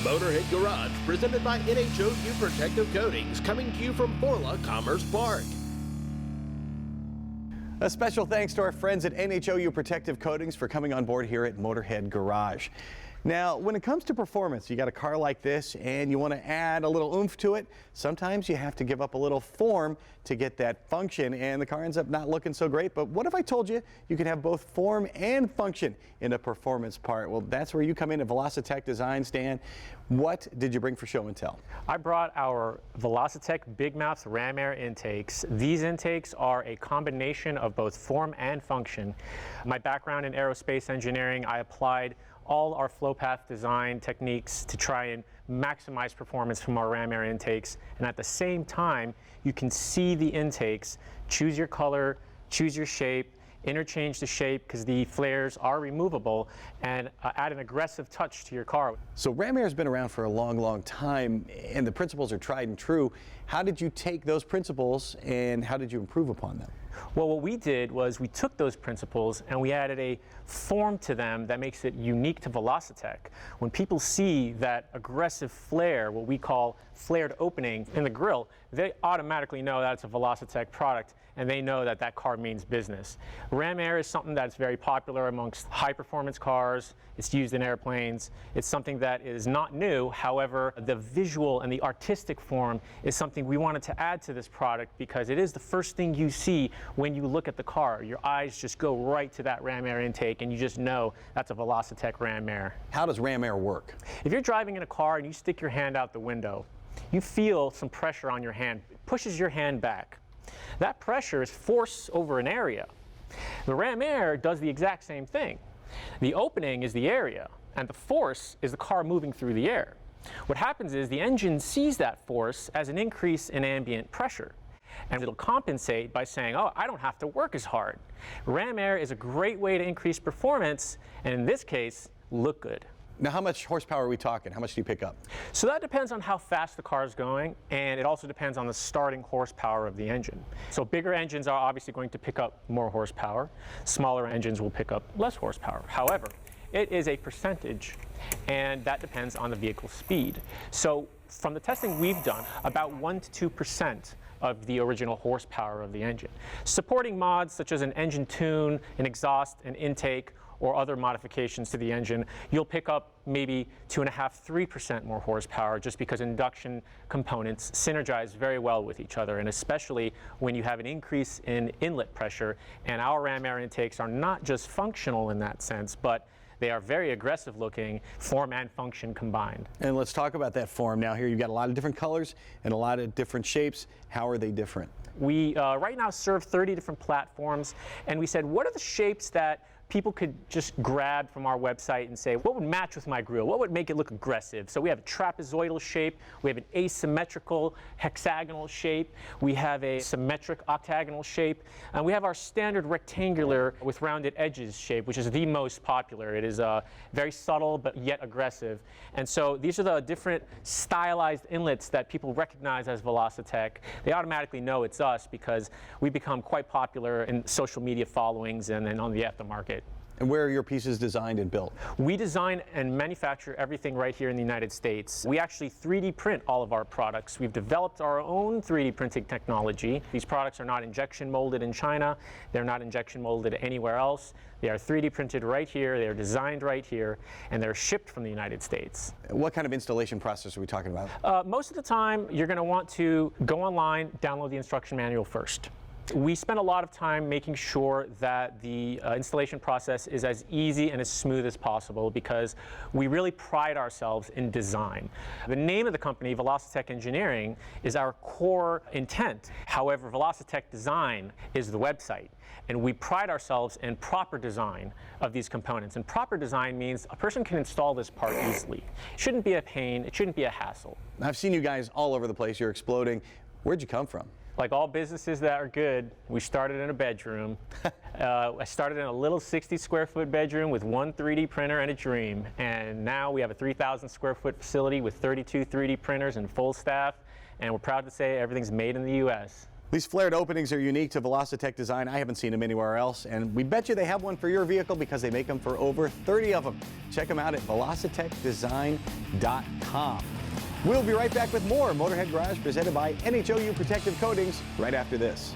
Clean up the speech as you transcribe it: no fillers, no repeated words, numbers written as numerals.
Motorhead Garage, presented by NHOU Protective Coatings, coming to you from Borla Commerce Park. A special thanks to our friends at NHOU Protective Coatings for coming on board here at Motorhead Garage. Now, when it comes to performance, you got a car like this and you want to add a little oomph to it. Sometimes you have to give up a little form to get that function, and the car ends up not looking so great. But what if I told you you could have both form and function in a performance part? Well, that's where you come in at Velossa Design. Stan, what did you bring for show and tell? I brought our Velossa Big Mouth ram air intakes. These intakes are a combination of both form and function. My background in aerospace engineering, I applied all our flow path design techniques to try and maximize performance from our ram air intakes. And at the same time, you can see the intakes, choose your color, choose your shape, interchange the shape because the flares are removable, and add an aggressive touch to your car. So ram air has been around for a long time, and the principles are tried and true. How did you take those principles and how did you improve upon them? Well, what we did was we took those principles and we added a form to them that makes it unique to Velossa. When people see that aggressive flare, what we call flared opening in the grille, they automatically know that it's a Velossa product, and they know that that car means business. Ram air is something that's very popular amongst high-performance cars. It's used in airplanes. It's something that is not new. However, the visual and the artistic form is something we wanted to add to this product because it is the first thing you see when you look at the car. Your eyes just go right to that ram air intake, and you just know that's a Velossa ram air. How does ram air work? If you're driving in a car and you stick your hand out the window, you feel some pressure on your hand. It pushes your hand back. That pressure is force over an area. The ram air does the exact same thing. The opening is the area, and the force is the car moving through the air. What happens is the engine sees that force as an increase in ambient pressure, and it'll compensate by saying, oh, I don't have to work as hard. Ram air is a great way to increase performance, and in this case, look good. Now, how much horsepower are we talking? How much do you pick up? So that depends on how fast the car is going, and it also depends on the starting horsepower of the engine. So bigger engines are obviously going to pick up more horsepower. Smaller engines will pick up less horsepower. However, it is a percentage, and that depends on the vehicle speed. So from the testing we've done, about 1 to 2% of the original horsepower of the engine. Supporting mods such as an engine tune, an exhaust, an intake, or other modifications to the engine, you'll pick up maybe 2.5–3% more horsepower just because induction components synergize very well with each other, and especially when you have an increase in inlet pressure. And our ram air intakes are not just functional in that sense, but they are very aggressive looking, form and function combined. And let's talk about that form now. Here you've got a lot of different colors and a lot of different shapes. How are they different? We right now serve 30 different platforms, and we said, what are the shapes that people could just grab from our website and say, what would match with my grille? What would make it look aggressive? So we have a trapezoidal shape, we have an asymmetrical hexagonal shape, we have a symmetric octagonal shape, and we have our standard rectangular with rounded edges shape, which is the most popular. It is very subtle but yet aggressive. And so these are the different stylized inlets that people recognize as Velossa. They automatically know it's us because we become quite popular in social media followings and then on the aftermarket. And where are your pieces designed and built? We design and manufacture everything right here in the United States. We actually 3D print all of our products. We've developed our own 3D printing technology. These products are not injection molded in China. They're not injection molded anywhere else. They are 3D printed right here. They're designed right here, and they're shipped from the United States. What kind of installation process are we talking about? Most of the time, you're going to want to go online, download the instruction manual first. We spend a lot of time making sure that the installation process is as easy and as smooth as possible because we really pride ourselves in design. The name of the company, Velossa Engineering, is our core intent. However, Velossa Design is the website, and we pride ourselves in proper design of these components. And proper design means a person can install this part easily. It shouldn't be a pain. It shouldn't be a hassle. I've seen you guys all over the place. You're exploding. Where'd you come from? Like all businesses that are good, we started in a bedroom. I started in a little 60-square-foot bedroom with one 3D printer and a dream. And now we have a 3,000-square-foot facility with 32 3D printers and full staff. And we're proud to say everything's made in the U.S. These flared openings are unique to Velossa Tech design. I haven't seen them anywhere else, and we bet you they have one for your vehicle because they make them for over 30 of them. Check them out at velossatechdesign.com. We'll be right back with more Motorhead Garage presented by NHOU Protective Coatings right after this.